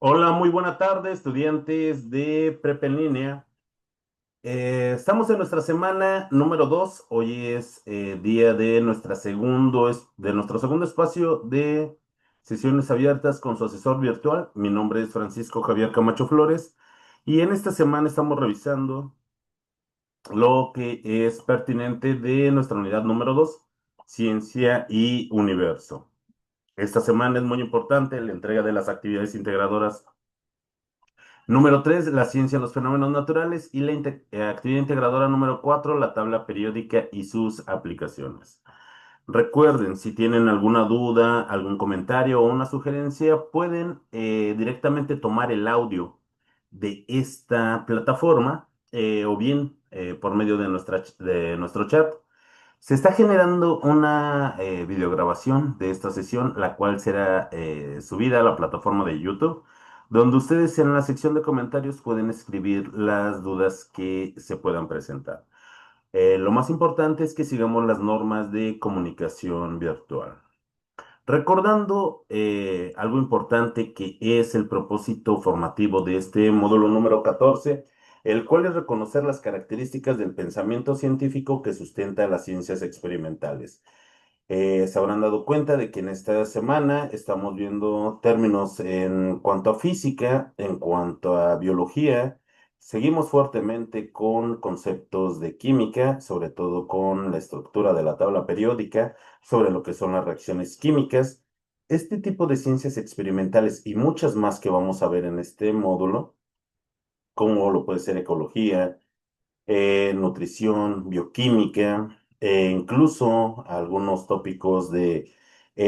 Hola, muy buena tarde, estudiantes de Prepa en línea. Estamos en nuestra semana número 2. Hoy es día de de nuestro segundo espacio de sesiones abiertas con su asesor virtual. Mi nombre es Francisco Javier Camacho Flores y en esta semana estamos revisando lo que es pertinente de nuestra unidad número 2, Ciencia y Universo. Esta semana es muy importante la entrega de las actividades integradoras. Número 3, la ciencia de los fenómenos naturales y la actividad integradora número 4, la tabla periódica y sus aplicaciones. Recuerden, si tienen alguna duda, algún comentario o una sugerencia, pueden directamente tomar el audio de esta plataforma o bien por medio de de nuestro chat. Se está generando una videograbación de esta sesión, la cual será subida a la plataforma de YouTube, donde ustedes en la sección de comentarios pueden escribir las dudas que se puedan presentar. Lo más importante es que sigamos las normas de comunicación virtual. Recordando algo importante que es el propósito formativo de este módulo número 14, el cual es reconocer las características del pensamiento científico que sustenta las ciencias experimentales. Se habrán dado cuenta de que en esta semana estamos viendo términos en cuanto a física, en cuanto a biología. Seguimos fuertemente con conceptos de química, sobre todo con la estructura de la tabla periódica, sobre lo que son las reacciones químicas. Este tipo de ciencias experimentales y muchas más que vamos a ver en este módulo, como lo puede ser ecología, nutrición, bioquímica, incluso algunos tópicos de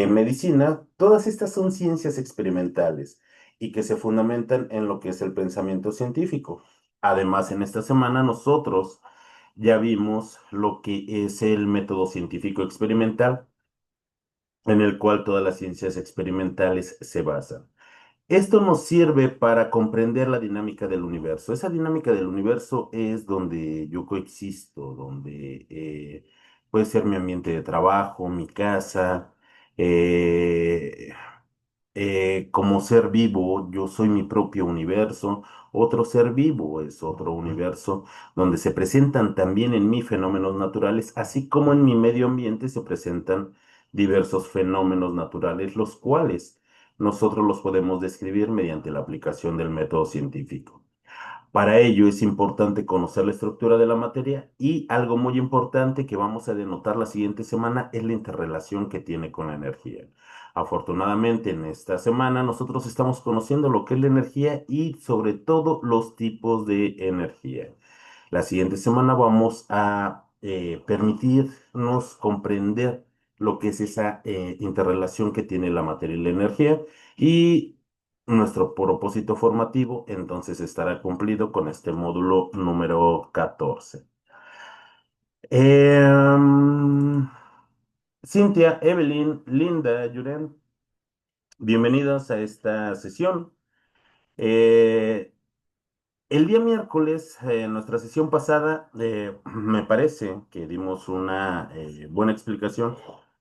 medicina. Todas estas son ciencias experimentales y que se fundamentan en lo que es el pensamiento científico. Además, en esta semana nosotros ya vimos lo que es el método científico experimental, en el cual todas las ciencias experimentales se basan. Esto nos sirve para comprender la dinámica del universo. Esa dinámica del universo es donde yo coexisto, donde puede ser mi ambiente de trabajo, mi casa. eh, como ser vivo, yo soy mi propio universo. Otro ser vivo es otro universo donde se presentan también en mí fenómenos naturales, así como en mi medio ambiente se presentan diversos fenómenos naturales, los cuales nosotros los podemos describir mediante la aplicación del método científico. Para ello es importante conocer la estructura de la materia y algo muy importante que vamos a denotar la siguiente semana es la interrelación que tiene con la energía. Afortunadamente en esta semana nosotros estamos conociendo lo que es la energía y sobre todo los tipos de energía. La siguiente semana vamos a permitirnos comprender lo que es esa interrelación que tiene la materia y la energía y nuestro propósito formativo entonces estará cumplido con este módulo número 14. Em, Cintia, Evelyn, Linda, Yuren, bienvenidos a esta sesión. Eh, El día miércoles, en nuestra sesión pasada, me parece que dimos una buena explicación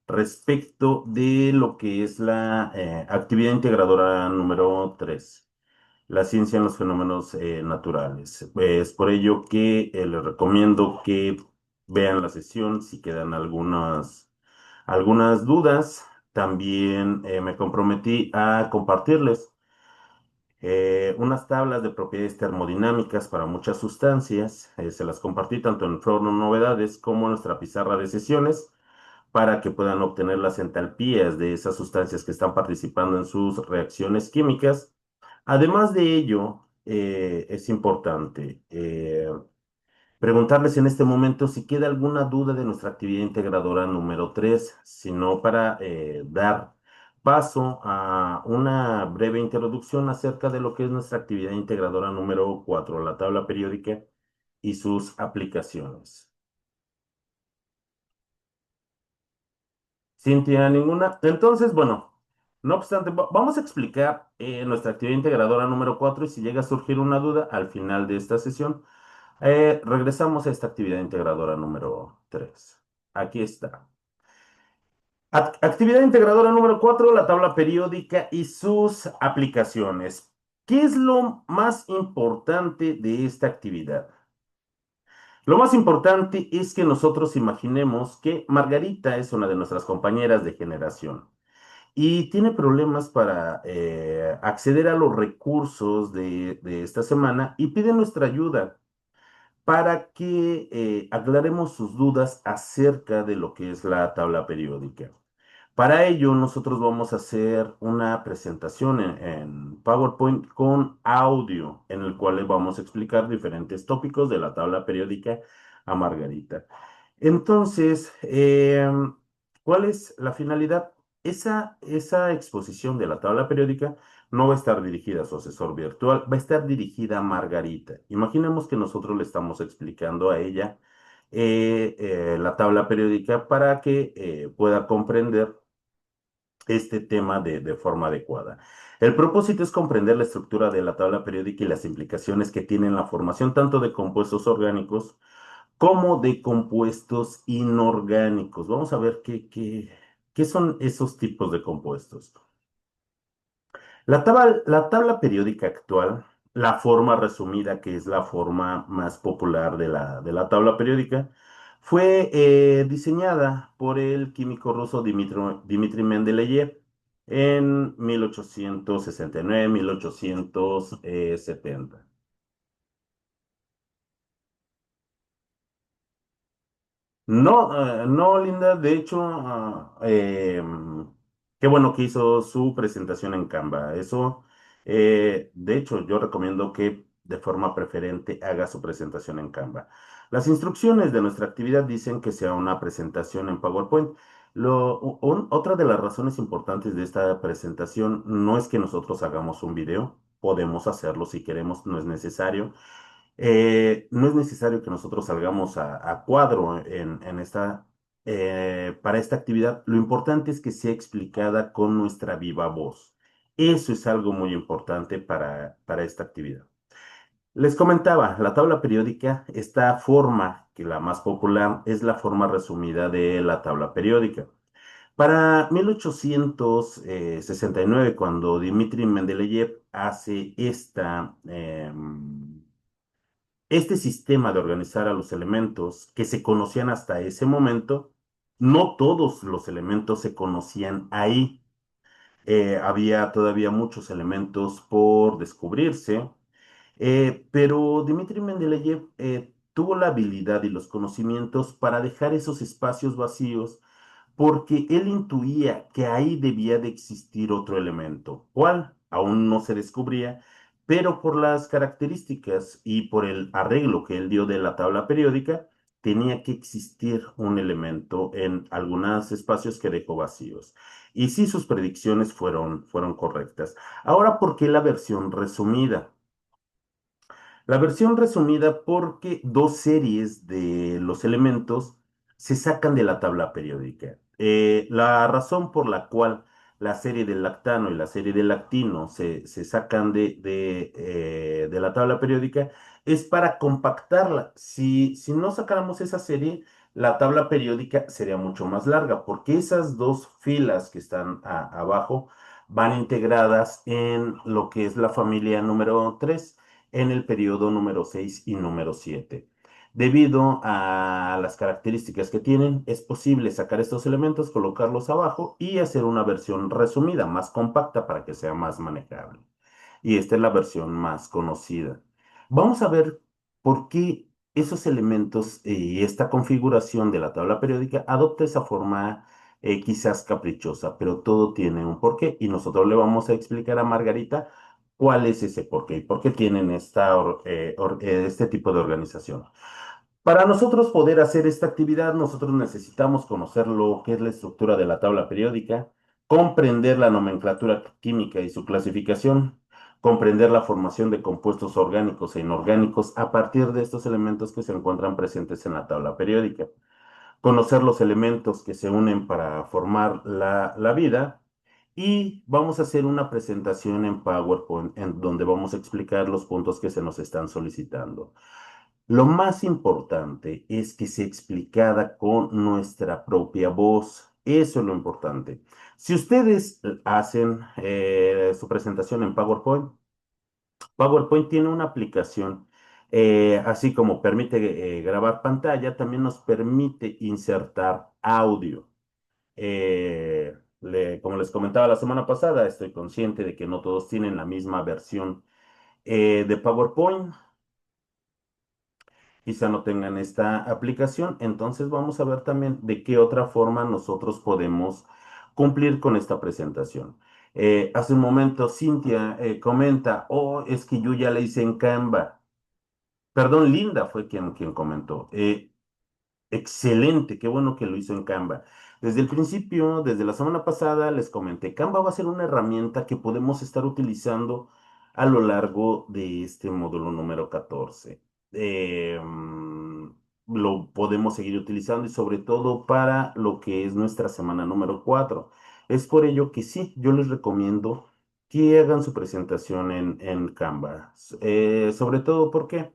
respecto de lo que es la actividad integradora número 3, la ciencia en los fenómenos naturales. Es por ello que les recomiendo que vean la sesión si quedan algunas dudas. También me comprometí a compartirles unas tablas de propiedades termodinámicas para muchas sustancias. Se las compartí tanto en Foro Novedades como en nuestra pizarra de sesiones para que puedan obtener las entalpías de esas sustancias que están participando en sus reacciones químicas. Además de ello, es importante preguntarles en este momento si queda alguna duda de nuestra actividad integradora número 3, sino para dar paso a una breve introducción acerca de lo que es nuestra actividad integradora número 4, la tabla periódica y sus aplicaciones. Cintia, ninguna. Entonces, bueno, no obstante, vamos a explicar nuestra actividad integradora número 4 y si llega a surgir una duda al final de esta sesión, regresamos a esta actividad integradora número 3. Aquí está. Actividad integradora número 4, la tabla periódica y sus aplicaciones. ¿Qué es lo más importante de esta actividad? Lo más importante es que nosotros imaginemos que Margarita es una de nuestras compañeras de generación y tiene problemas para acceder a los recursos de esta semana y pide nuestra ayuda para que aclaremos sus dudas acerca de lo que es la tabla periódica. Para ello, nosotros vamos a hacer una presentación en PowerPoint con audio, en el cual le vamos a explicar diferentes tópicos de la tabla periódica a Margarita. Entonces, ¿cuál es la finalidad? Esa exposición de la tabla periódica no va a estar dirigida a su asesor virtual, va a estar dirigida a Margarita. Imaginemos que nosotros le estamos explicando a ella la tabla periódica para que pueda comprender este tema de forma adecuada. El propósito es comprender la estructura de la tabla periódica y las implicaciones que tiene en la formación tanto de compuestos orgánicos como de compuestos inorgánicos. Vamos a ver qué son esos tipos de compuestos. La tabla periódica actual, la forma resumida, que es la forma más popular de la tabla periódica, fue diseñada por el químico ruso Dmitri Mendeleev en 1869-1870. No, no, Linda, de hecho, qué bueno que hizo su presentación en Canva. Eso, de hecho, yo recomiendo que de forma preferente haga su presentación en Canva. Las instrucciones de nuestra actividad dicen que sea una presentación en PowerPoint. Otra de las razones importantes de esta presentación no es que nosotros hagamos un video, podemos hacerlo si queremos, no es necesario. No es necesario que nosotros salgamos a cuadro para esta actividad. Lo importante es que sea explicada con nuestra viva voz. Eso es algo muy importante para esta actividad. Les comentaba, la tabla periódica, esta forma, que la más popular, es la forma resumida de la tabla periódica. Para 1869, cuando Dmitri Mendeleev hace este sistema de organizar a los elementos que se conocían hasta ese momento, no todos los elementos se conocían ahí. Había todavía muchos elementos por descubrirse, pero Dmitri Mendeleev tuvo la habilidad y los conocimientos para dejar esos espacios vacíos porque él intuía que ahí debía de existir otro elemento, cuál aún no se descubría, pero por las características y por el arreglo que él dio de la tabla periódica, tenía que existir un elemento en algunos espacios que dejó vacíos. Y sí, sus predicciones fueron correctas. Ahora, ¿por qué la versión resumida? La versión resumida porque dos series de los elementos se sacan de la tabla periódica. La razón por la cual la serie del lactano y la serie del lactino se sacan de la tabla periódica es para compactarla. Si no sacáramos esa serie, la tabla periódica sería mucho más larga porque esas dos filas que están abajo van integradas en lo que es la familia número 3 en el periodo número 6 y número 7. Debido a las características que tienen, es posible sacar estos elementos, colocarlos abajo y hacer una versión resumida, más compacta para que sea más manejable. Y esta es la versión más conocida. Vamos a ver por qué esos elementos y esta configuración de la tabla periódica adopta esa forma quizás caprichosa, pero todo tiene un porqué y nosotros le vamos a explicar a Margarita cuál es ese porqué y por qué tienen este tipo de organización. Para nosotros poder hacer esta actividad, nosotros necesitamos conocer lo que es la estructura de la tabla periódica, comprender la nomenclatura química y su clasificación, comprender la formación de compuestos orgánicos e inorgánicos a partir de estos elementos que se encuentran presentes en la tabla periódica, conocer los elementos que se unen para formar la vida y vamos a hacer una presentación en PowerPoint en donde vamos a explicar los puntos que se nos están solicitando. Lo más importante es que sea explicada con nuestra propia voz. Eso es lo importante. Si ustedes hacen su presentación en PowerPoint, PowerPoint tiene una aplicación, así como permite grabar pantalla, también nos permite insertar audio. Como les comentaba la semana pasada, estoy consciente de que no todos tienen la misma versión de PowerPoint. Quizá no tengan esta aplicación, entonces vamos a ver también de qué otra forma nosotros podemos cumplir con esta presentación. Hace un momento Cintia comenta, oh, es que yo ya la hice en Canva. Perdón, Linda fue quien comentó. Excelente, qué bueno que lo hizo en Canva. Desde el principio, desde la semana pasada, les comenté, Canva va a ser una herramienta que podemos estar utilizando a lo largo de este módulo número 14. Lo podemos seguir utilizando y sobre todo para lo que es nuestra semana número 4. Es por ello que sí, yo les recomiendo que hagan su presentación en Canva. Sobre todo porque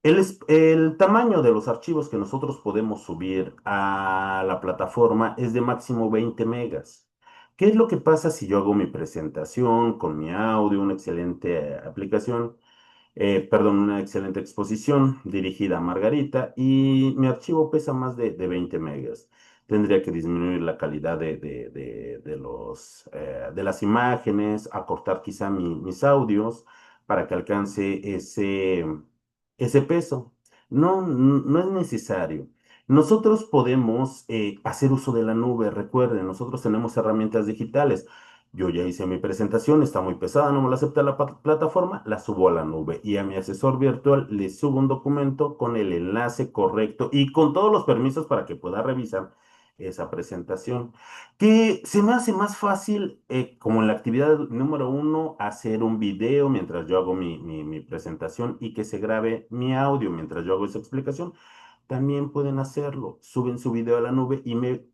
el tamaño de los archivos que nosotros podemos subir a la plataforma es de máximo 20 megas. ¿Qué es lo que pasa si yo hago mi presentación con mi audio, una excelente aplicación? Perdón, una excelente exposición dirigida a Margarita y mi archivo pesa más de 20 megas. Tendría que disminuir la calidad de las imágenes, acortar quizá mis audios para que alcance ese peso. No, no es necesario. Nosotros podemos hacer uso de la nube. Recuerden, nosotros tenemos herramientas digitales. Yo ya hice mi presentación, está muy pesada, no me la acepta la plataforma, la subo a la nube y a mi asesor virtual le subo un documento con el enlace correcto y con todos los permisos para que pueda revisar esa presentación. Que se me hace más fácil, como en la actividad número 1, hacer un video mientras yo hago mi presentación y que se grabe mi audio mientras yo hago esa explicación. También pueden hacerlo. Suben su video a la nube y me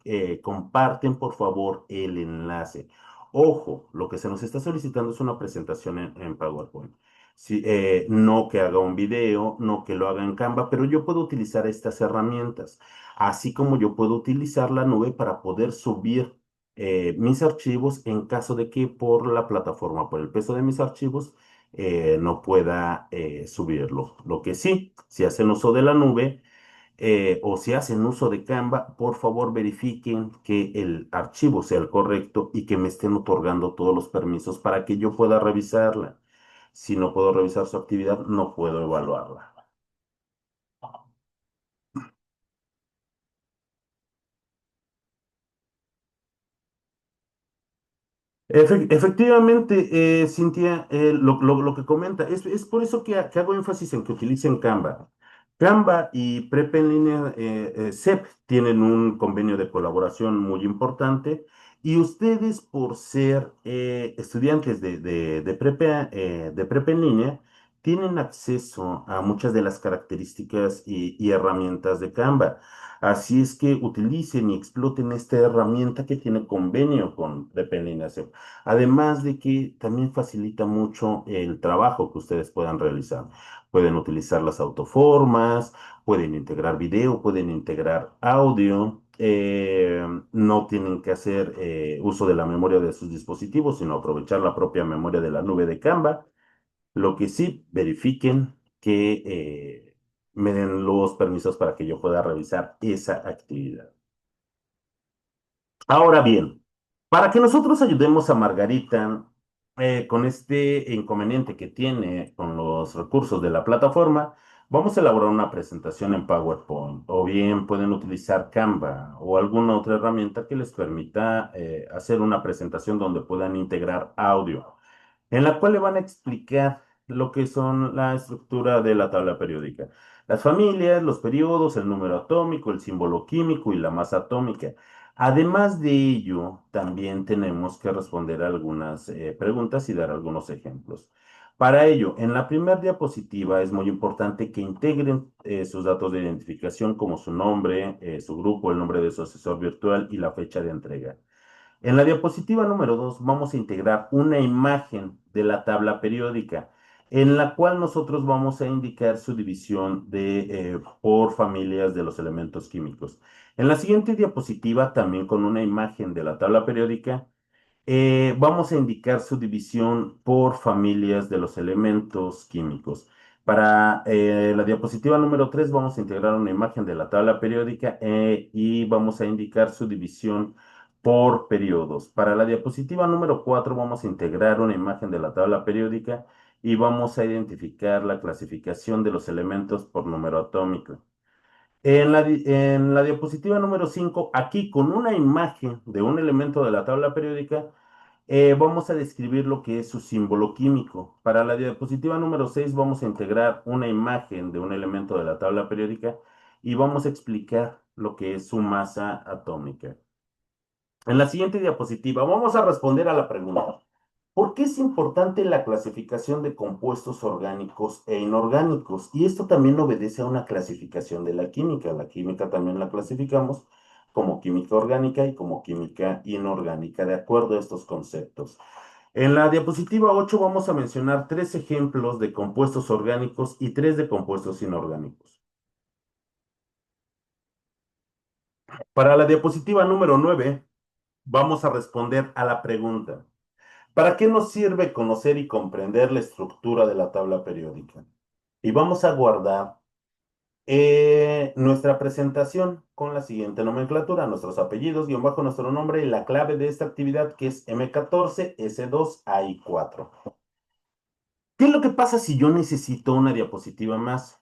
comparten, por favor, el enlace. Ojo, lo que se nos está solicitando es una presentación en PowerPoint. No que haga un video, no que lo haga en Canva, pero yo puedo utilizar estas herramientas, así como yo puedo utilizar la nube para poder subir mis archivos en caso de que por la plataforma, por el peso de mis archivos, no pueda subirlo. Lo que sí, si hacen uso de la nube, o si hacen uso de Canva, por favor verifiquen que el archivo sea el correcto y que me estén otorgando todos los permisos para que yo pueda revisarla. Si no puedo revisar su actividad, no puedo evaluarla. Efectivamente, Cintia, lo que comenta, es por eso que hago énfasis en que utilicen Canva. Canva y Prep en línea, CEP tienen un convenio de colaboración muy importante y ustedes por ser estudiantes de Prep en línea, tienen acceso a muchas de las características y herramientas de Canva. Así es que utilicen y exploten esta herramienta que tiene convenio con Prep en línea CEP. Además de que también facilita mucho el trabajo que ustedes puedan realizar. Pueden utilizar las autoformas, pueden integrar video, pueden integrar audio. No tienen que hacer uso de la memoria de sus dispositivos, sino aprovechar la propia memoria de la nube de Canva. Lo que sí, verifiquen que me den los permisos para que yo pueda revisar esa actividad. Ahora bien, para que nosotros ayudemos a Margarita con este inconveniente que tiene con los recursos de la plataforma, vamos a elaborar una presentación en PowerPoint o bien pueden utilizar Canva o alguna otra herramienta que les permita hacer una presentación donde puedan integrar audio en la cual le van a explicar lo que son la estructura de la tabla periódica. Las familias, los periodos, el número atómico, el símbolo químico y la masa atómica. Además de ello, también tenemos que responder algunas preguntas y dar algunos ejemplos. Para ello, en la primera diapositiva es muy importante que integren sus datos de identificación como su nombre, su grupo, el nombre de su asesor virtual y la fecha de entrega. En la diapositiva número 2 vamos a integrar una imagen de la tabla periódica en la cual nosotros vamos a indicar su división por familias de los elementos químicos. En la siguiente diapositiva, también con una imagen de la tabla periódica, Vamos a indicar su división por familias de los elementos químicos. Para la diapositiva número 3 vamos a integrar una imagen de la tabla periódica y vamos a indicar su división por periodos. Para la diapositiva número 4 vamos a integrar una imagen de la tabla periódica y vamos a identificar la clasificación de los elementos por número atómico. En la diapositiva número 5, aquí con una imagen de un elemento de la tabla periódica, vamos a describir lo que es su símbolo químico. Para la diapositiva número 6 vamos a integrar una imagen de un elemento de la tabla periódica y vamos a explicar lo que es su masa atómica. En la siguiente diapositiva vamos a responder a la pregunta: ¿por qué es importante la clasificación de compuestos orgánicos e inorgánicos? Y esto también obedece a una clasificación de la química. La química también la clasificamos como química orgánica y como química inorgánica, de acuerdo a estos conceptos. En la diapositiva 8 vamos a mencionar tres ejemplos de compuestos orgánicos y tres de compuestos inorgánicos. Para la diapositiva número 9 vamos a responder a la pregunta: ¿para qué nos sirve conocer y comprender la estructura de la tabla periódica? Y vamos a guardar nuestra presentación con la siguiente nomenclatura: nuestros apellidos, guión bajo nuestro nombre y la clave de esta actividad, que es M14, S2, AI4. ¿Qué es lo que pasa si yo necesito una diapositiva más?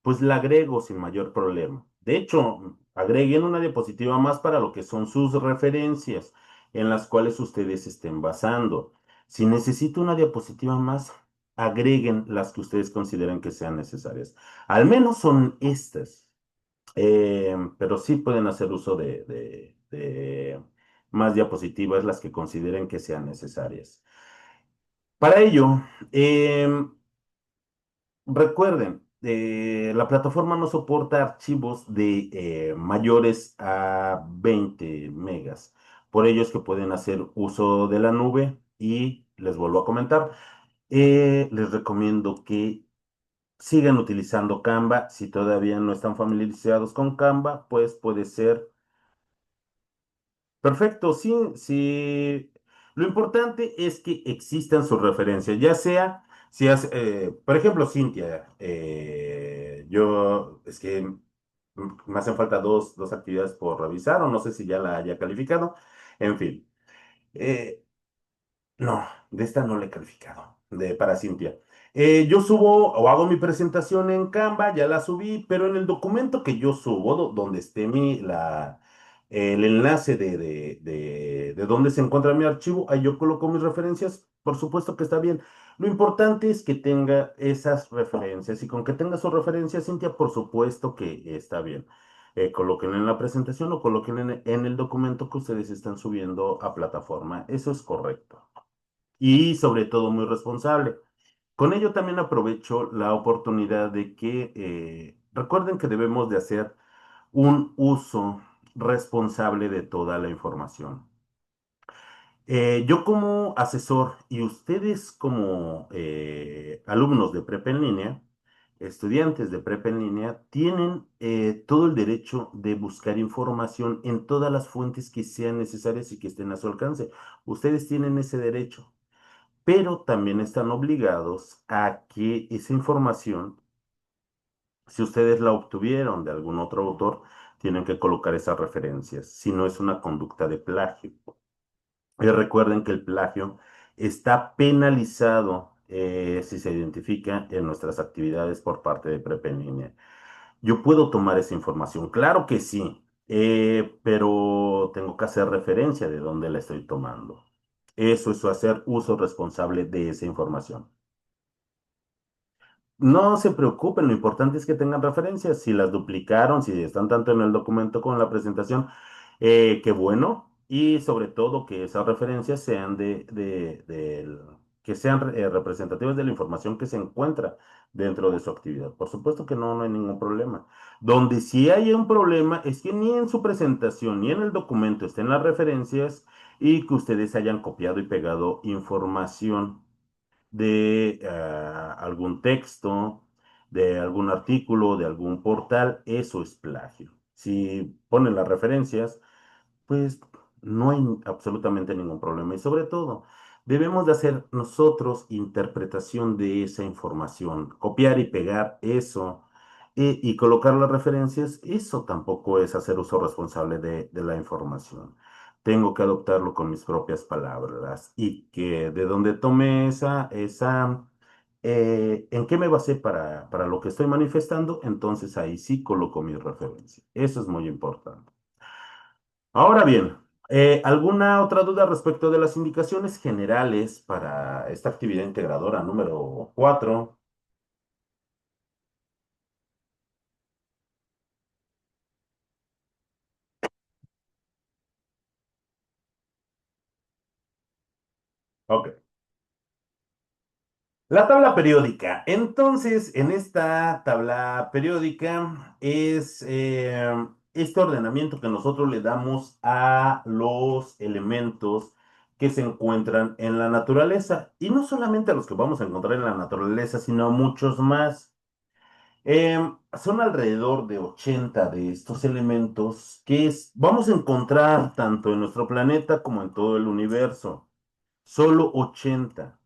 Pues la agrego sin mayor problema. De hecho, agreguen una diapositiva más para lo que son sus referencias en las cuales ustedes estén basando. Si necesito una diapositiva más, agreguen las que ustedes consideren que sean necesarias. Al menos son estas. Pero sí pueden hacer uso de más diapositivas, las que consideren que sean necesarias. Para ello, recuerden, la plataforma no soporta archivos de mayores a 20 megas. Por ello es que pueden hacer uso de la nube y les vuelvo a comentar, les recomiendo que sigan utilizando Canva. Si todavía no están familiarizados con Canva, pues puede ser perfecto. Sí, sí. Lo importante es que existan sus referencias, ya sea, si por ejemplo, Cintia, yo, es que me hacen falta dos actividades por revisar, o no sé si ya la haya calificado. En fin. eh, no, de esta no la he calificado, para Cintia. Yo subo o hago mi presentación en Canva, ya la subí, pero en el documento que yo subo, donde esté el enlace de dónde se encuentra mi archivo, ahí yo coloco mis referencias, por supuesto que está bien. Lo importante es que tenga esas referencias, y con que tenga sus referencias, Cintia, por supuesto que está bien. Coloquen en la presentación o coloquen en el documento que ustedes están subiendo a plataforma. Eso es correcto y sobre todo muy responsable. Con ello también aprovecho la oportunidad de que recuerden que debemos de hacer un uso responsable de toda la información. Yo como asesor y ustedes como alumnos de prepa en línea, estudiantes de prepa en línea, tienen todo el derecho de buscar información en todas las fuentes que sean necesarias y que estén a su alcance. Ustedes tienen ese derecho, pero también están obligados a que esa información, si ustedes la obtuvieron de algún otro autor, tienen que colocar esas referencias, si no es una conducta de plagio. Y recuerden que el plagio está penalizado si se identifica en nuestras actividades por parte de Prepa en línea. Yo puedo tomar esa información, claro que sí, pero tengo que hacer referencia de dónde la estoy tomando. Eso es hacer uso responsable de esa información. No se preocupen, lo importante es que tengan referencias. Si las duplicaron, si están tanto en el documento como en la presentación, qué bueno. Y sobre todo que esas referencias sean que sean representativas de la información que se encuentra dentro de su actividad. Por supuesto que no hay ningún problema. Donde sí hay un problema es que ni en su presentación ni en el documento estén las referencias y que ustedes hayan copiado y pegado información de algún texto, de algún artículo, de algún portal. Eso es plagio. Si ponen las referencias, pues No hay absolutamente ningún problema. Y sobre todo, debemos de hacer nosotros interpretación de esa información. Copiar y pegar eso y colocar las referencias, eso tampoco es hacer uso responsable de la información. Tengo que adoptarlo con mis propias palabras y que de donde tome ¿en qué me basé para lo que estoy manifestando? Entonces ahí sí coloco mi referencia. Eso es muy importante. Ahora bien, ¿alguna otra duda respecto de las indicaciones generales para esta actividad integradora número 4? Ok. La tabla periódica. Entonces, en esta tabla periódica es este ordenamiento que nosotros le damos a los elementos que se encuentran en la naturaleza. Y no solamente a los que vamos a encontrar en la naturaleza, sino a muchos más. Son alrededor de 80 de estos elementos vamos a encontrar tanto en nuestro planeta como en todo el universo. Solo 80.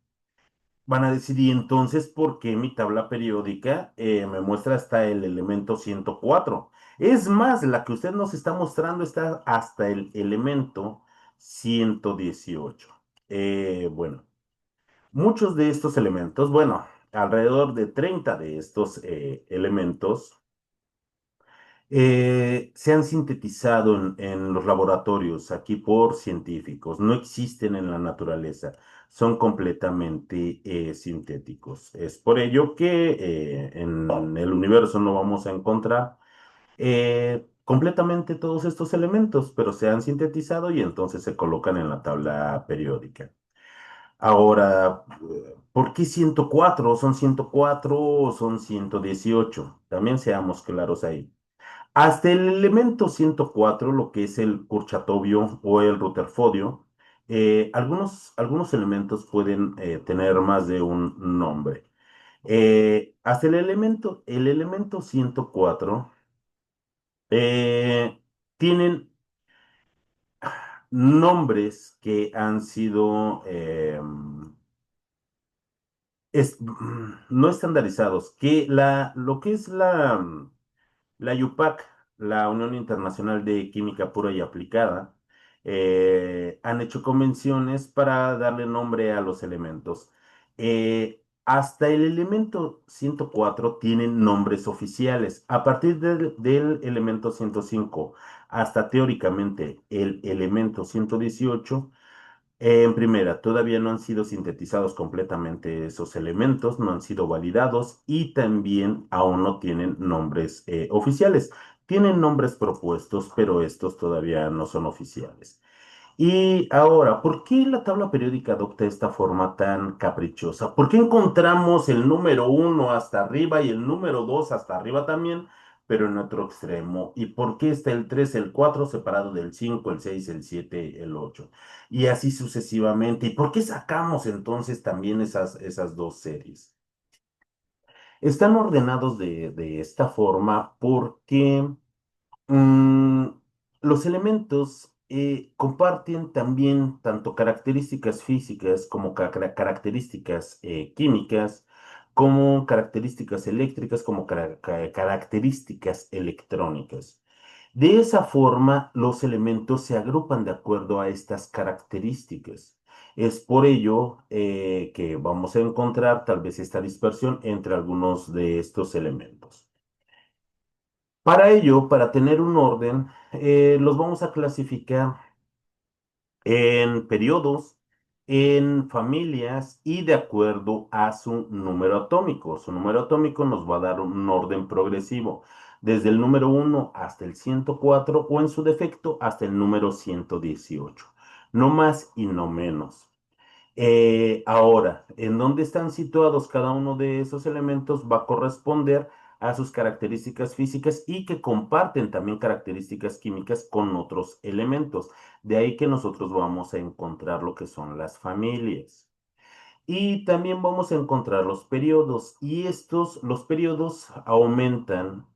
Van a decir, ¿y entonces por qué mi tabla periódica me muestra hasta el elemento 104? Es más, la que usted nos está mostrando está hasta el elemento 118. Bueno, muchos de estos elementos, bueno, alrededor de 30 de estos elementos, se han sintetizado en los laboratorios aquí por científicos, no existen en la naturaleza, son completamente sintéticos. Es por ello que en el universo no vamos a encontrar completamente todos estos elementos, pero se han sintetizado y entonces se colocan en la tabla periódica. Ahora, ¿por qué 104? ¿Son 104 o son 118? También seamos claros ahí. Hasta el elemento 104, lo que es el Kurchatobio o el Rutherfordio, algunos elementos pueden tener más de un nombre. Hasta el elemento 104 tienen nombres que han sido no estandarizados, lo que es la UPAC, la Unión Internacional de Química Pura y Aplicada, han hecho convenciones para darle nombre a los elementos. Hasta el elemento 104 tienen nombres oficiales. A partir del elemento 105 hasta teóricamente el elemento 118, en primera, todavía no han sido sintetizados completamente esos elementos, no han sido validados y también aún no tienen nombres oficiales. Tienen nombres propuestos, pero estos todavía no son oficiales. Y ahora, ¿por qué la tabla periódica adopta esta forma tan caprichosa? ¿Por qué encontramos el número uno hasta arriba y el número 2 hasta arriba también, pero en otro extremo? ¿Y por qué está el 3, el 4 separado del 5, el 6, el 7, el 8? Y así sucesivamente. ¿Y por qué sacamos entonces también esas dos series? Están ordenados de esta forma porque Mm, los elementos comparten también tanto características físicas como características químicas, como características eléctricas, como características electrónicas. De esa forma, los elementos se agrupan de acuerdo a estas características. Es por ello que vamos a encontrar tal vez esta dispersión entre algunos de estos elementos. Para ello, para tener un orden, los vamos a clasificar en periodos, en familias y de acuerdo a su número atómico. Su número atómico nos va a dar un orden progresivo, desde el número 1 hasta el 104 o en su defecto hasta el número 118. No más y no menos. Ahora, en dónde están situados cada uno de esos elementos va a corresponder a sus características físicas y que comparten también características químicas con otros elementos. De ahí que nosotros vamos a encontrar lo que son las familias. Y también vamos a encontrar los periodos. Y los periodos aumentan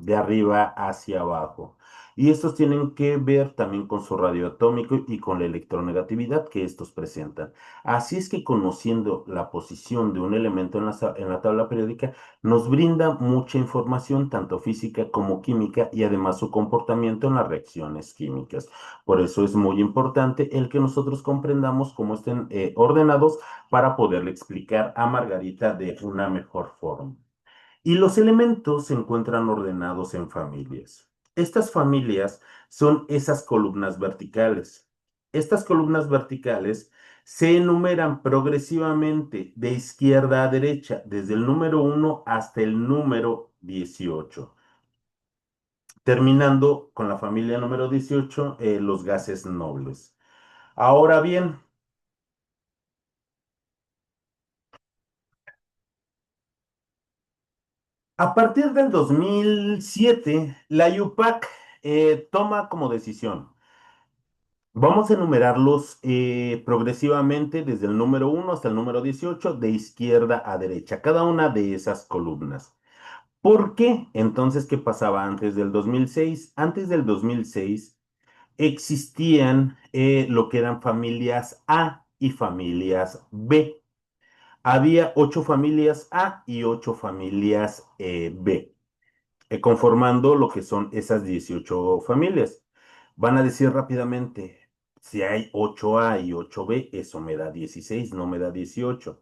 de arriba hacia abajo. Y estos tienen que ver también con su radio atómico y con la electronegatividad que estos presentan. Así es que conociendo la posición de un elemento en la tabla periódica, nos brinda mucha información, tanto física como química, y además su comportamiento en las reacciones químicas. Por eso es muy importante el que nosotros comprendamos cómo estén ordenados para poderle explicar a Margarita de una mejor forma. Y los elementos se encuentran ordenados en familias. Estas familias son esas columnas verticales. Estas columnas verticales se enumeran progresivamente de izquierda a derecha, desde el número 1 hasta el número 18, terminando con la familia número 18, los gases nobles. Ahora bien, a partir del 2007, la IUPAC toma como decisión. Vamos a enumerarlos progresivamente desde el número 1 hasta el número 18, de izquierda a derecha, cada una de esas columnas. ¿Por qué? Entonces, ¿qué pasaba antes del 2006? Antes del 2006 existían lo que eran familias A y familias B. Había 8 familias A y 8 familias B, conformando lo que son esas 18 familias. Van a decir rápidamente, si hay 8A y 8B, eso me da 16, no me da 18.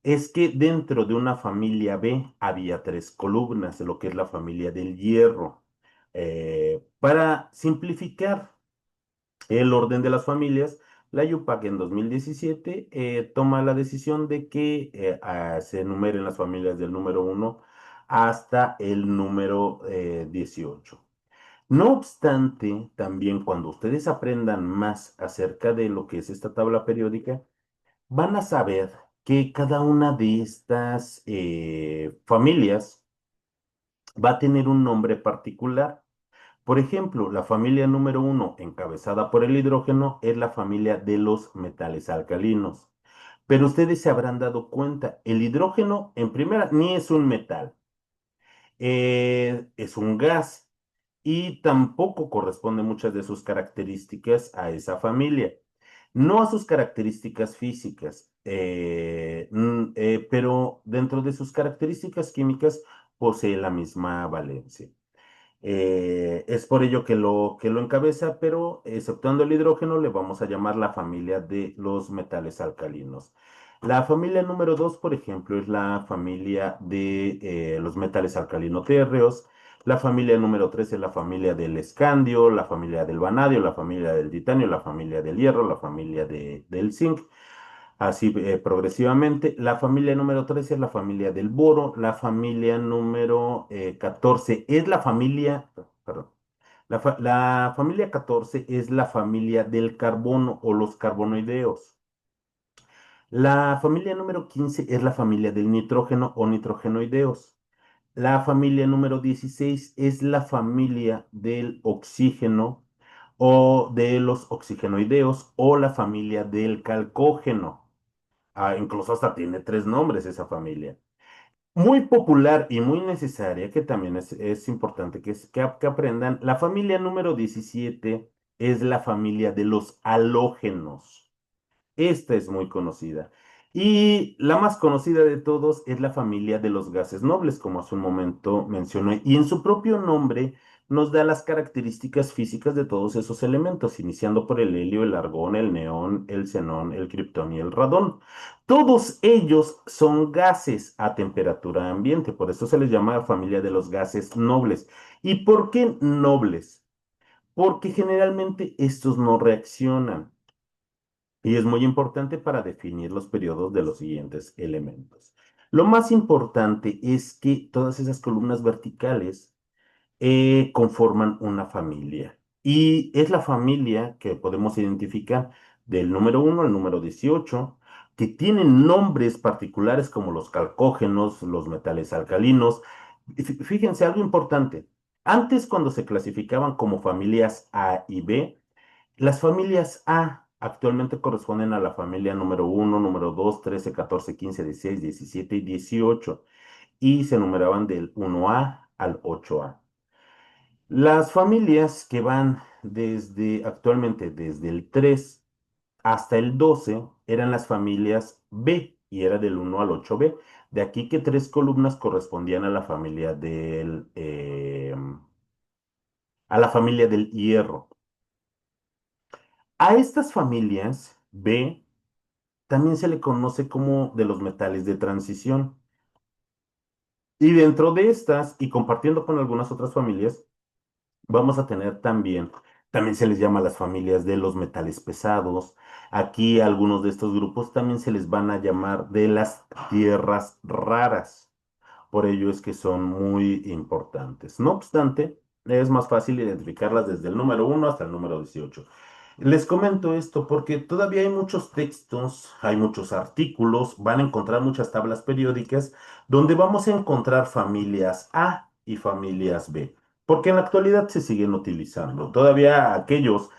Es que dentro de una familia B había 3 columnas, lo que es la familia del hierro. Para simplificar el orden de las familias, la IUPAC en 2017 toma la decisión de que se enumeren las familias del número 1 hasta el número 18. No obstante, también cuando ustedes aprendan más acerca de lo que es esta tabla periódica, van a saber que cada una de estas familias va a tener un nombre particular. Por ejemplo, la familia número 1, encabezada por el hidrógeno, es la familia de los metales alcalinos. Pero ustedes se habrán dado cuenta, el hidrógeno, en primera, ni es un metal, es un gas y tampoco corresponde muchas de sus características a esa familia. No a sus características físicas, pero dentro de sus características químicas posee la misma valencia. Es por ello que lo encabeza, pero exceptuando el hidrógeno, le vamos a llamar la familia de los metales alcalinos. La familia número 2, por ejemplo, es la familia de los metales alcalino térreos. La familia número 3 es la familia del escandio, la familia del vanadio, la familia del titanio, la familia del hierro, la familia del zinc. Así progresivamente. La familia número 13 es la familia del boro. La familia número 14 es la familia, perdón, la familia 14 es la familia del carbono o los carbonoideos. La familia número 15 es la familia del nitrógeno o nitrogenoideos. La familia número 16 es la familia del oxígeno o de los oxigenoideos o la familia del calcógeno. Incluso hasta tiene 3 nombres esa familia. Muy popular y muy necesaria, que también es importante que aprendan. La familia número 17 es la familia de los halógenos. Esta es muy conocida. Y la más conocida de todos es la familia de los gases nobles, como hace un momento mencioné. Y en su propio nombre nos da las características físicas de todos esos elementos, iniciando por el helio, el argón, el neón, el xenón, el criptón y el radón. Todos ellos son gases a temperatura ambiente, por eso se les llama familia de los gases nobles. ¿Y por qué nobles? Porque generalmente estos no reaccionan. Y es muy importante para definir los periodos de los siguientes elementos. Lo más importante es que todas esas columnas verticales conforman una familia. Y es la familia que podemos identificar del número 1 al número 18, que tienen nombres particulares como los calcógenos, los metales alcalinos. Fíjense, algo importante. Antes, cuando se clasificaban como familias A y B, las familias A actualmente corresponden a la familia número 1, número 2, 13, 14, 15, 16, 17 y 18 y se numeraban del 1A al 8A. Las familias que van desde actualmente desde el 3 hasta el 12 eran las familias B y era del 1 al 8B. De aquí que tres columnas correspondían a la familia a la familia del hierro. A estas familias B también se le conoce como de los metales de transición. Y dentro de estas, y compartiendo con algunas otras familias, vamos a tener también se les llama las familias de los metales pesados. Aquí algunos de estos grupos también se les van a llamar de las tierras raras. Por ello es que son muy importantes. No obstante, es más fácil identificarlas desde el número 1 hasta el número 18. Les comento esto porque todavía hay muchos textos, hay muchos artículos, van a encontrar muchas tablas periódicas donde vamos a encontrar familias A y familias B, porque en la actualidad se siguen utilizando. Todavía aquellos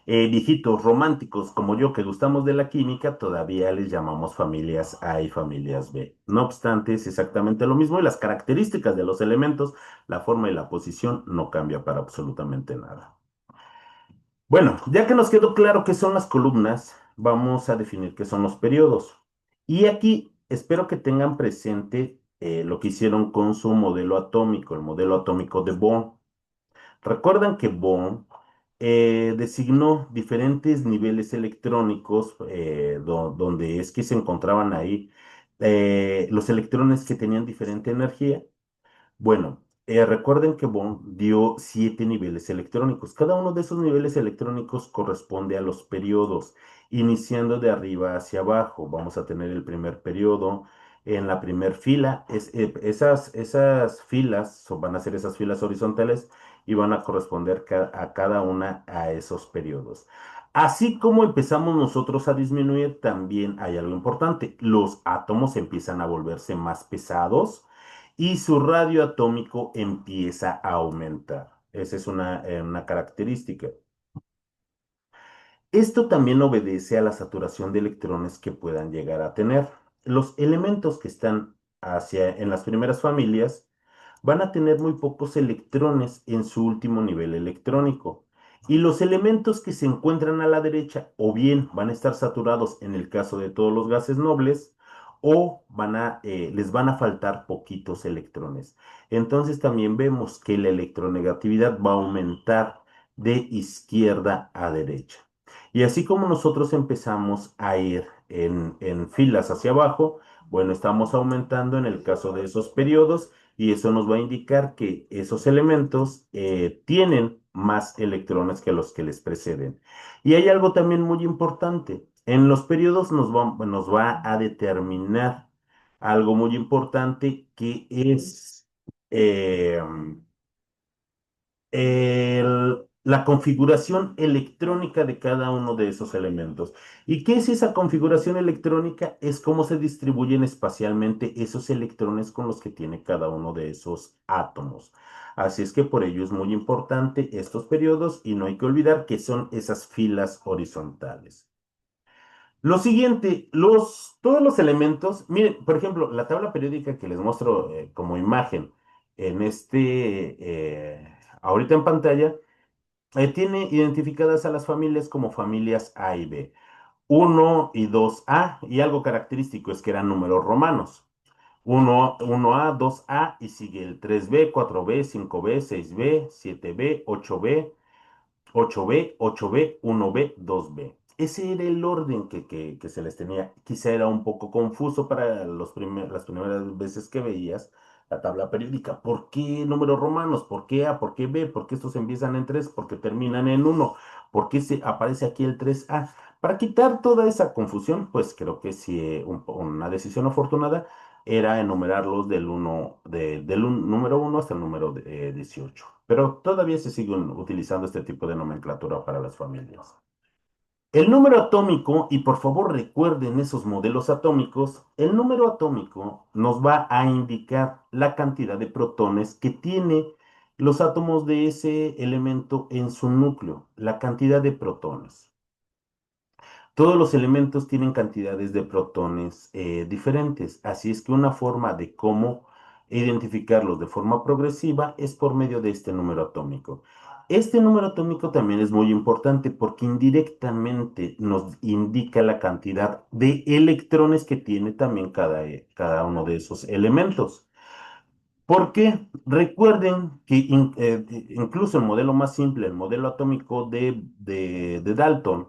viejitos románticos como yo que gustamos de la química, todavía les llamamos familias A y familias B. No obstante, es exactamente lo mismo y las características de los elementos, la forma y la posición no cambia para absolutamente nada. Bueno, ya que nos quedó claro qué son las columnas, vamos a definir qué son los periodos. Y aquí espero que tengan presente lo que hicieron con su modelo atómico, el modelo atómico de Bohr. Recuerdan que Bohr designó diferentes niveles electrónicos donde es que se encontraban ahí los electrones que tenían diferente energía. Bueno, recuerden que Bohm dio 7 niveles electrónicos. Cada uno de esos niveles electrónicos corresponde a los periodos, iniciando de arriba hacia abajo. Vamos a tener el primer periodo en la primer fila. Esas filas van a ser esas filas horizontales y van a corresponder a cada una a esos periodos. Así como empezamos nosotros a disminuir, también hay algo importante. Los átomos empiezan a volverse más pesados y su radio atómico empieza a aumentar. Esa es una característica. Esto también obedece a la saturación de electrones que puedan llegar a tener. Los elementos que están en las primeras familias van a tener muy pocos electrones en su último nivel electrónico. Y los elementos que se encuentran a la derecha o bien van a estar saturados en el caso de todos los gases nobles o les van a faltar poquitos electrones. Entonces también vemos que la electronegatividad va a aumentar de izquierda a derecha. Y así como nosotros empezamos a ir en filas hacia abajo, bueno, estamos aumentando en el caso de esos periodos y eso nos va a indicar que esos elementos tienen más electrones que los que les preceden. Y hay algo también muy importante. En los periodos nos va a determinar algo muy importante que es eh, la configuración electrónica de cada uno de esos elementos. ¿Y qué es esa configuración electrónica? Es cómo se distribuyen espacialmente esos electrones con los que tiene cada uno de esos átomos. Así es que por ello es muy importante estos periodos y no hay que olvidar que son esas filas horizontales. Lo siguiente, todos los elementos, miren, por ejemplo, la tabla periódica que les muestro como imagen en ahorita en pantalla, tiene identificadas a las familias como familias A y B. 1 y 2A, y algo característico es que eran números romanos. 1A, 2A, y sigue el 3B, 4B, 5B, 6B, 7B, 8B, 8B, 8B, 1B, 2B. Ese era el orden que se les tenía. Quizá era un poco confuso para las primeras veces que veías la tabla periódica. ¿Por qué números romanos? ¿Por qué A? ¿Por qué B? ¿Por qué estos empiezan en 3? ¿Por qué terminan en 1? ¿Por qué aparece aquí el 3A? Para quitar toda esa confusión, pues creo que sí, una decisión afortunada era enumerarlos número 1 hasta el número 18. Pero todavía se siguen utilizando este tipo de nomenclatura para las familias. El número atómico, y por favor recuerden esos modelos atómicos, el número atómico nos va a indicar la cantidad de protones que tiene los átomos de ese elemento en su núcleo, la cantidad de protones. Todos los elementos tienen cantidades de protones diferentes, así es que una forma de cómo Identificarlos de forma progresiva es por medio de este número atómico. Este número atómico también es muy importante porque indirectamente nos indica la cantidad de electrones que tiene también cada uno de esos elementos. Porque recuerden que incluso el modelo más simple, el modelo atómico de Dalton,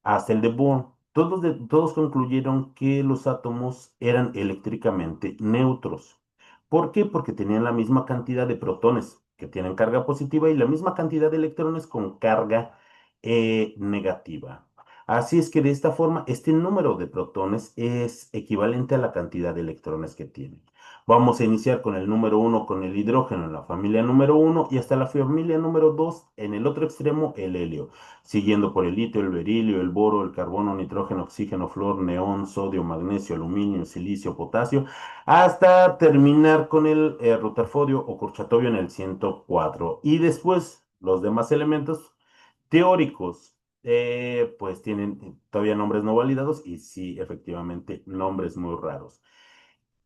hasta el de Bohr, todos concluyeron que los átomos eran eléctricamente neutros. ¿Por qué? Porque tenían la misma cantidad de protones que tienen carga positiva y la misma cantidad de electrones con carga negativa. Así es que de esta forma, este número de protones es equivalente a la cantidad de electrones que tienen. Vamos a iniciar con el número uno, con el hidrógeno en la familia número uno y hasta la familia número 2 en el otro extremo, el helio, siguiendo por el litio, el berilio, el boro, el carbono, nitrógeno, oxígeno, flúor, neón, sodio, magnesio, aluminio, silicio, potasio, hasta terminar con el rutherfordio o corchatobio en el 104. Y después los demás elementos teóricos, pues tienen todavía nombres no validados y sí, efectivamente, nombres muy raros.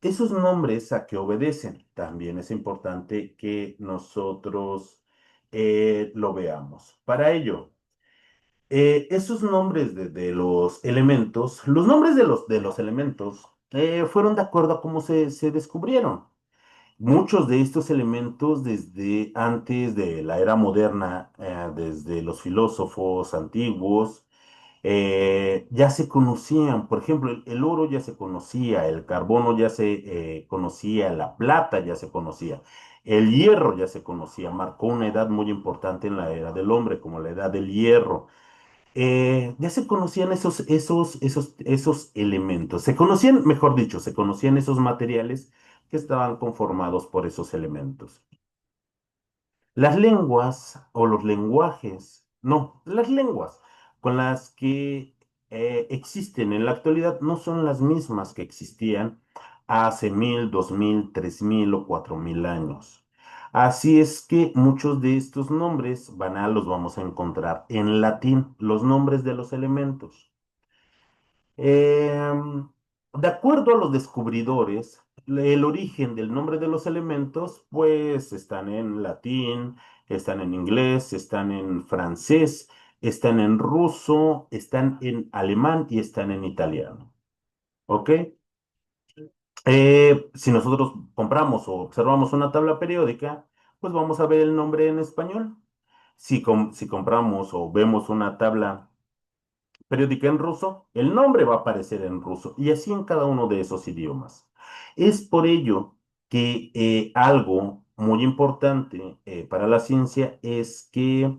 Esos nombres a que obedecen, también es importante que nosotros lo veamos. Para ello, esos nombres de los elementos, los nombres de los elementos fueron de acuerdo a cómo se descubrieron. Muchos de estos elementos desde antes de la era moderna, desde los filósofos antiguos, ya se conocían. Por ejemplo, el oro ya se conocía, el carbono ya se conocía, la plata ya se conocía, el hierro ya se conocía, marcó una edad muy importante en la era del hombre, como la edad del hierro. Ya se conocían esos elementos, se conocían, mejor dicho, se conocían esos materiales que estaban conformados por esos elementos. Las lenguas o los lenguajes, no, las lenguas con las que existen en la actualidad no son las mismas que existían hace 1000, 2000, 3000 o 4000 años. Así es que muchos de estos nombres los vamos a encontrar en latín, los nombres de los elementos. Em, de acuerdo a los descubridores, el origen del nombre de los elementos, pues están en latín, están en inglés, están en francés, están en ruso, están en alemán y están en italiano. ¿Ok? Si nosotros compramos o observamos una tabla periódica, pues vamos a ver el nombre en español. Si compramos o vemos una tabla periódica en ruso, el nombre va a aparecer en ruso y así en cada uno de esos idiomas. Es por ello que algo muy importante para la ciencia es que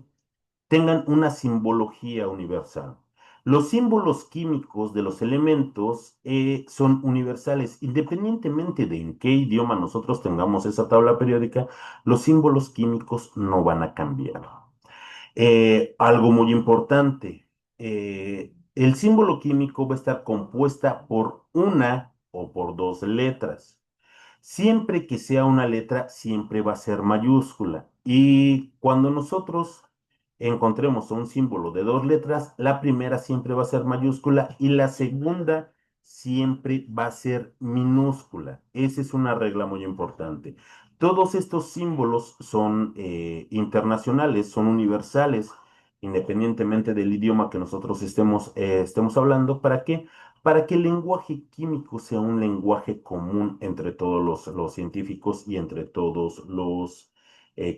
tengan una simbología universal. Los símbolos químicos de los elementos son universales, independientemente de en qué idioma nosotros tengamos esa tabla periódica, los símbolos químicos no van a cambiar. Algo muy importante, el símbolo químico va a estar compuesta por una o por dos letras. Siempre que sea una letra, siempre va a ser mayúscula. Y cuando nosotros encontremos un símbolo de dos letras, la primera siempre va a ser mayúscula y la segunda siempre va a ser minúscula. Esa es una regla muy importante. Todos estos símbolos son internacionales, son universales, independientemente del idioma que nosotros estemos hablando. ¿Para qué? Para que el lenguaje químico sea un lenguaje común entre todos los científicos y entre todos los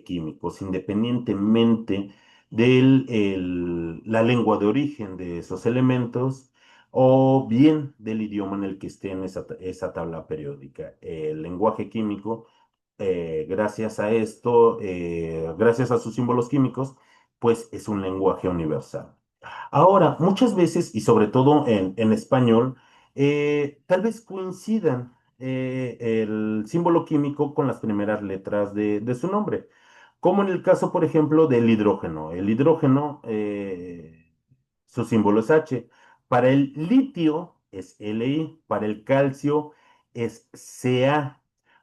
químicos, independientemente de la lengua de origen de esos elementos o bien del idioma en el que esté en esa tabla periódica. El lenguaje químico, gracias a esto, gracias a sus símbolos químicos, pues es un lenguaje universal. Ahora, muchas veces, y sobre todo en español, tal vez coincidan el símbolo químico con las primeras letras de su nombre, como en el caso, por ejemplo, del hidrógeno. El hidrógeno, su símbolo es H. Para el litio es Li, para el calcio es Ca.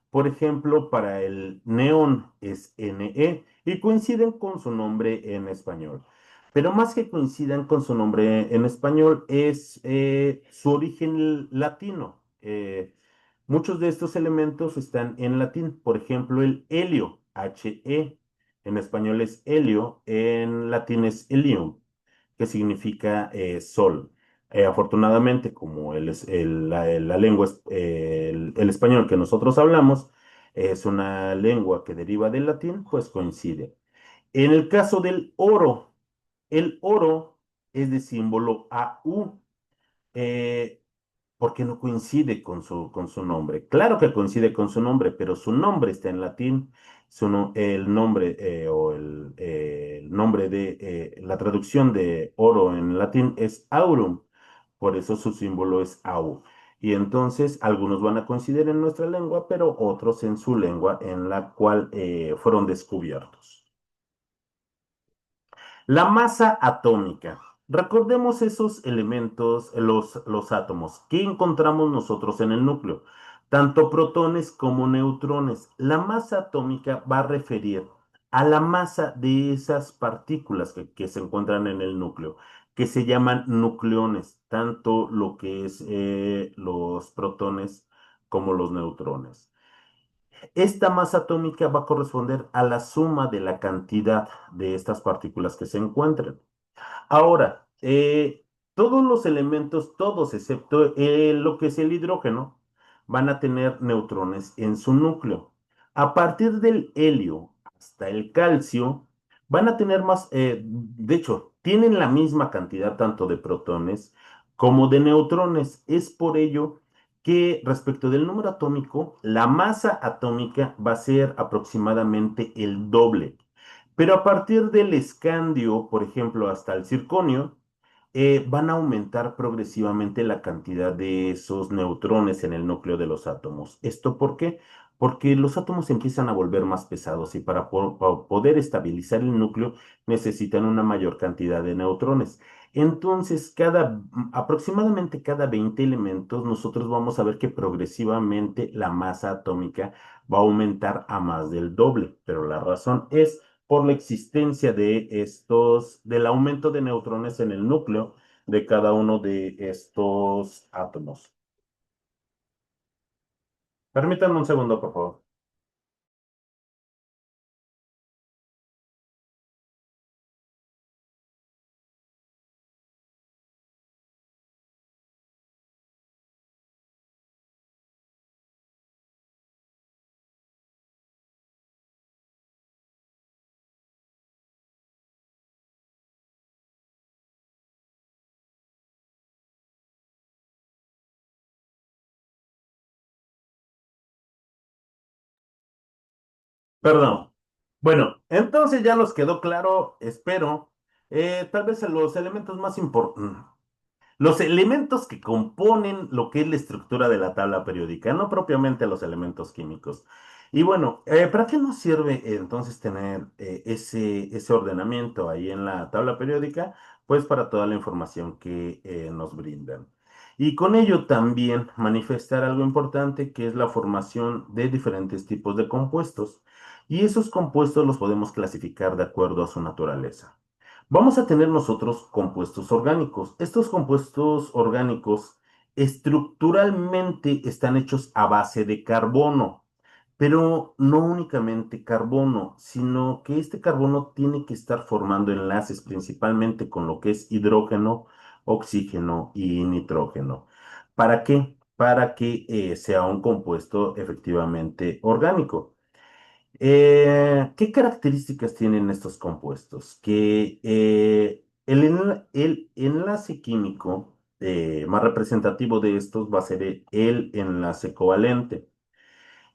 Por ejemplo, para el neón es Ne y coinciden con su nombre en español. Pero más que coincidan con su nombre en español es su origen latino. Muchos de estos elementos están en latín. Por ejemplo, el helio, He. En español es helio, en latín es helium, que significa sol. Afortunadamente, como la lengua, el español que nosotros hablamos es una lengua que deriva del latín, pues coincide. En el caso del oro, el oro es de símbolo AU. Eh, porque no coincide con su nombre. Claro que coincide con su nombre, pero su nombre está en latín. El nombre el nombre de la traducción de oro en latín es aurum, por eso su símbolo es au. Y entonces algunos van a coincidir en nuestra lengua, pero otros en su lengua en la cual fueron descubiertos. La masa atómica. Recordemos esos elementos, los átomos que encontramos nosotros en el núcleo, tanto protones como neutrones. La masa atómica va a referir a la masa de esas partículas que se encuentran en el núcleo, que se llaman nucleones, tanto lo que es los protones como los neutrones. Esta masa atómica va a corresponder a la suma de la cantidad de estas partículas que se encuentran. Ahora, todos los elementos, todos excepto lo que es el hidrógeno, van a tener neutrones en su núcleo. A partir del helio hasta el calcio, van a tener más, de hecho, tienen la misma cantidad tanto de protones como de neutrones. Es por ello que respecto del número atómico, la masa atómica va a ser aproximadamente el doble. Pero a partir del escandio, por ejemplo, hasta el circonio, van a aumentar progresivamente la cantidad de esos neutrones en el núcleo de los átomos. ¿Esto por qué? Porque los átomos empiezan a volver más pesados y para poder estabilizar el núcleo necesitan una mayor cantidad de neutrones. Entonces, aproximadamente cada 20 elementos, nosotros vamos a ver que progresivamente la masa atómica va a aumentar a más del doble, pero la razón es por la existencia de del aumento de neutrones en el núcleo de cada uno de estos átomos. Permítanme un segundo, por favor. Perdón. Bueno, entonces ya nos quedó claro, espero, tal vez los elementos más importantes. Los elementos que componen lo que es la estructura de la tabla periódica, no propiamente los elementos químicos. Y bueno, ¿para qué nos sirve entonces tener ese ordenamiento ahí en la tabla periódica? Pues para toda la información que nos brindan. Y con ello también manifestar algo importante que es la formación de diferentes tipos de compuestos. Y esos compuestos los podemos clasificar de acuerdo a su naturaleza. Vamos a tener nosotros compuestos orgánicos. Estos compuestos orgánicos estructuralmente están hechos a base de carbono, pero no únicamente carbono, sino que este carbono tiene que estar formando enlaces principalmente con lo que es hidrógeno, oxígeno y nitrógeno. ¿Para qué? Para que sea un compuesto efectivamente orgánico. ¿Qué características tienen estos compuestos? Que el enlace químico más representativo de estos va a ser el enlace covalente.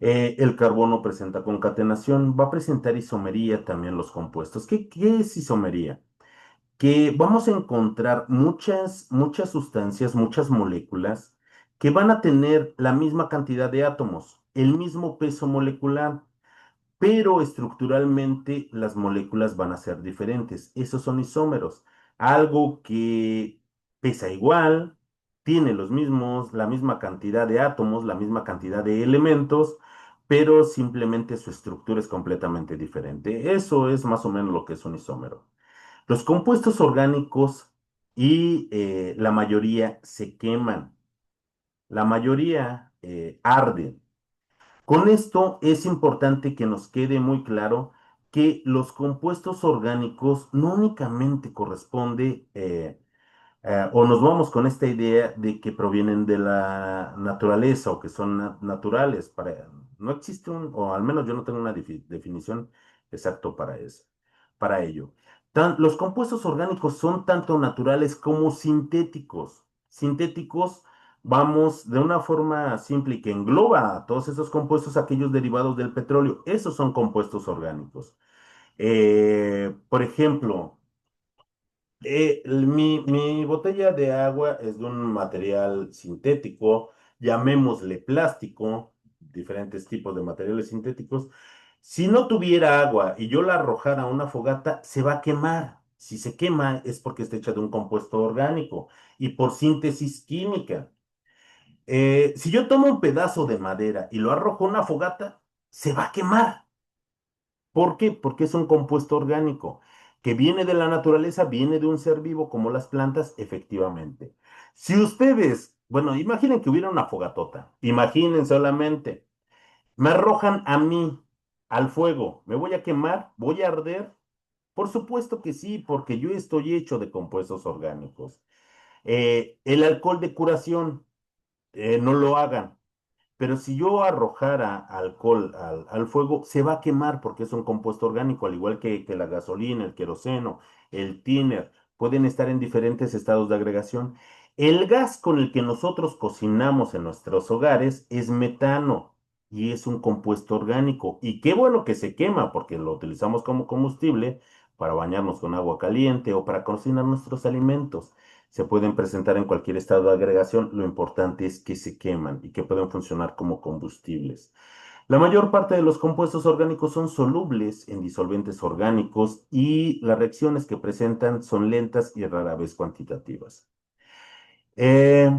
El carbono presenta concatenación, va a presentar isomería también los compuestos. ¿Qué es isomería? Que vamos a encontrar muchas sustancias, muchas moléculas que van a tener la misma cantidad de átomos, el mismo peso molecular, pero estructuralmente las moléculas van a ser diferentes. Esos son isómeros. Algo que pesa igual, tiene la misma cantidad de átomos, la misma cantidad de elementos, pero simplemente su estructura es completamente diferente. Eso es más o menos lo que es un isómero. Los compuestos orgánicos y la mayoría se queman. La mayoría arden. Con esto es importante que nos quede muy claro que los compuestos orgánicos no únicamente corresponde o nos vamos con esta idea de que provienen de la naturaleza o que son naturales. No existe o al menos yo no tengo una definición exacta para eso, para ello. Los compuestos orgánicos son tanto naturales como sintéticos. Sintéticos, vamos, de una forma simple y que engloba a todos esos compuestos, aquellos derivados del petróleo. Esos son compuestos orgánicos. Por ejemplo, mi botella de agua es de un material sintético, llamémosle plástico, diferentes tipos de materiales sintéticos. Si no tuviera agua y yo la arrojara a una fogata, se va a quemar. Si se quema es porque está hecha de un compuesto orgánico y por síntesis química. Si yo tomo un pedazo de madera y lo arrojo a una fogata, se va a quemar. ¿Por qué? Porque es un compuesto orgánico que viene de la naturaleza, viene de un ser vivo como las plantas, efectivamente. Si ustedes, bueno, imaginen que hubiera una fogatota, imaginen solamente, me arrojan a mí al fuego, ¿me voy a quemar? ¿Voy a arder? Por supuesto que sí, porque yo estoy hecho de compuestos orgánicos. El alcohol de curación, no lo hagan. Pero si yo arrojara alcohol al fuego, se va a quemar porque es un compuesto orgánico, al igual que la gasolina, el queroseno, el tiner, pueden estar en diferentes estados de agregación. El gas con el que nosotros cocinamos en nuestros hogares es metano y es un compuesto orgánico. Y qué bueno que se quema porque lo utilizamos como combustible para bañarnos con agua caliente o para cocinar nuestros alimentos. Se pueden presentar en cualquier estado de agregación, lo importante es que se queman y que pueden funcionar como combustibles. La mayor parte de los compuestos orgánicos son solubles en disolventes orgánicos y las reacciones que presentan son lentas y rara vez cuantitativas. Eh,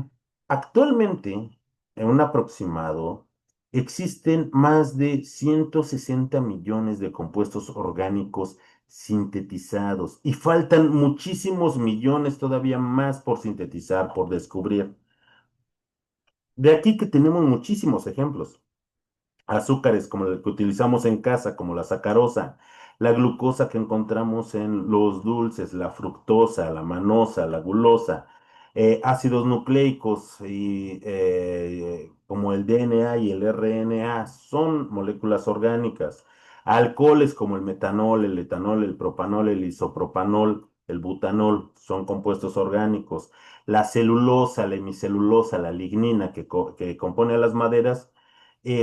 Actualmente, en un aproximado, existen más de 160 millones de compuestos orgánicos sintetizados y faltan muchísimos millones todavía más por sintetizar, por descubrir. De aquí que tenemos muchísimos ejemplos. Azúcares como el que utilizamos en casa, como la sacarosa, la glucosa que encontramos en los dulces, la fructosa, la manosa, la gulosa, ácidos nucleicos como el DNA y el RNA son moléculas orgánicas. Alcoholes como el metanol, el etanol, el propanol, el isopropanol, el butanol son compuestos orgánicos. La celulosa, la hemicelulosa, la lignina que compone a las maderas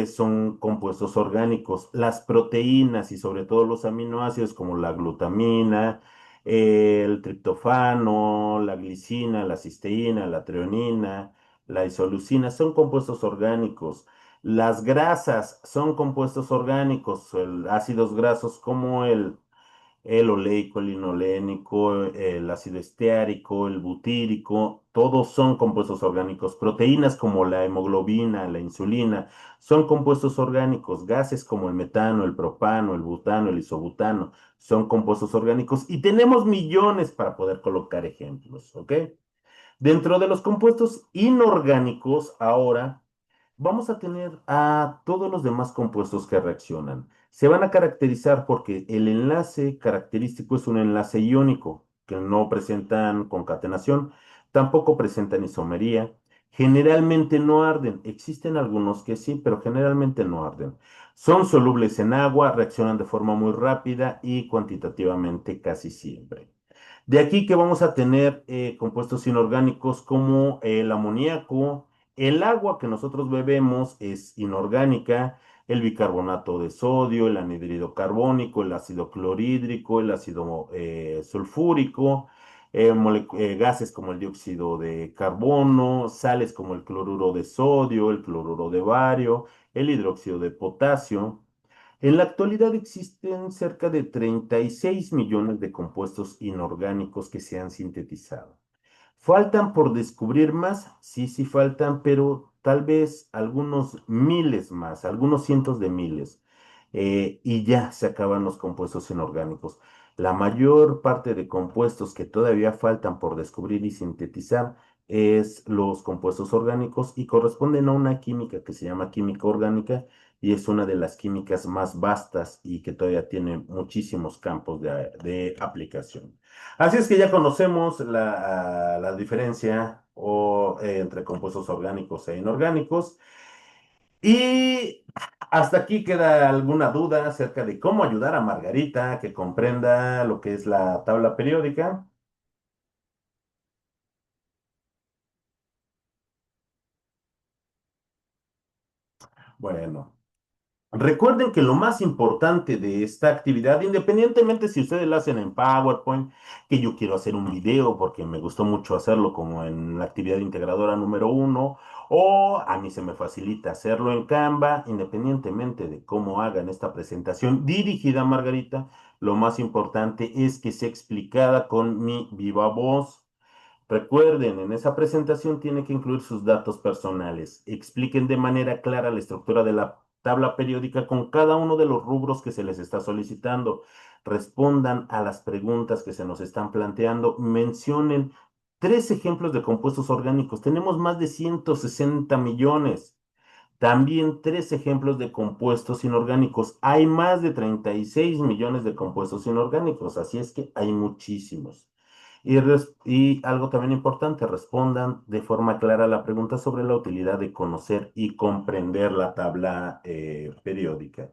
son compuestos orgánicos. Las proteínas y sobre todo los aminoácidos como la glutamina, el triptofano, la glicina, la cisteína, la treonina, la isoleucina son compuestos orgánicos. Las grasas son compuestos orgánicos, ácidos grasos como el oleico, el linolénico, el ácido esteárico, el butírico, todos son compuestos orgánicos. Proteínas como la hemoglobina, la insulina, son compuestos orgánicos. Gases como el metano, el propano, el butano, el isobutano, son compuestos orgánicos. Y tenemos millones para poder colocar ejemplos, ¿ok? Dentro de los compuestos inorgánicos, ahora vamos a tener a todos los demás compuestos que reaccionan. Se van a caracterizar porque el enlace característico es un enlace iónico, que no presentan concatenación, tampoco presentan isomería, generalmente no arden. Existen algunos que sí, pero generalmente no arden. Son solubles en agua, reaccionan de forma muy rápida y cuantitativamente casi siempre. De aquí que vamos a tener compuestos inorgánicos como el amoníaco, el agua que nosotros bebemos es inorgánica, el bicarbonato de sodio, el anhídrido carbónico, el ácido clorhídrico, el ácido sulfúrico, gases como el dióxido de carbono, sales como el cloruro de sodio, el cloruro de bario, el hidróxido de potasio. En la actualidad existen cerca de 36 millones de compuestos inorgánicos que se han sintetizado. ¿Faltan por descubrir más? Sí, sí faltan, pero tal vez algunos miles más, algunos cientos de miles. Y ya se acaban los compuestos inorgánicos. La mayor parte de compuestos que todavía faltan por descubrir y sintetizar es los compuestos orgánicos y corresponden a una química que se llama química orgánica y es una de las químicas más vastas y que todavía tiene muchísimos campos de aplicación. Así es que ya conocemos la diferencia entre compuestos orgánicos e inorgánicos. Y hasta aquí queda alguna duda acerca de cómo ayudar a Margarita a que comprenda lo que es la tabla periódica. Bueno. Recuerden que lo más importante de esta actividad, independientemente si ustedes la hacen en PowerPoint, que yo quiero hacer un video porque me gustó mucho hacerlo como en la actividad integradora número uno, o a mí se me facilita hacerlo en Canva, independientemente de cómo hagan esta presentación dirigida a Margarita, lo más importante es que sea explicada con mi viva voz. Recuerden, en esa presentación tiene que incluir sus datos personales. Expliquen de manera clara la estructura de la tabla periódica con cada uno de los rubros que se les está solicitando. Respondan a las preguntas que se nos están planteando. Mencionen tres ejemplos de compuestos orgánicos. Tenemos más de 160 millones. También tres ejemplos de compuestos inorgánicos. Hay más de 36 millones de compuestos inorgánicos, así es que hay muchísimos. Y algo también importante, respondan de forma clara a la pregunta sobre la utilidad de conocer y comprender la tabla periódica.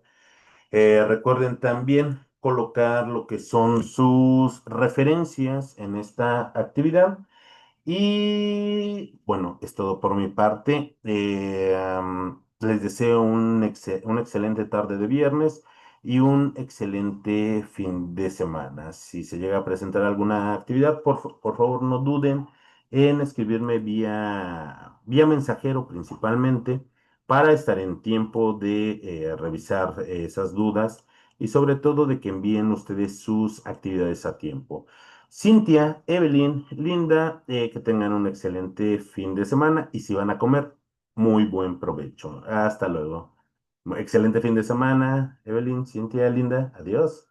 Recuerden también colocar lo que son sus referencias en esta actividad. Y bueno, es todo por mi parte. Les deseo una excelente tarde de viernes y un excelente fin de semana. Si se llega a presentar alguna actividad, por favor no duden en escribirme vía mensajero principalmente para estar en tiempo de revisar esas dudas y sobre todo de que envíen ustedes sus actividades a tiempo. Cintia, Evelyn, Linda, que tengan un excelente fin de semana y si van a comer, muy buen provecho. Hasta luego. Excelente fin de semana, Evelyn, Cintia, Linda. Adiós.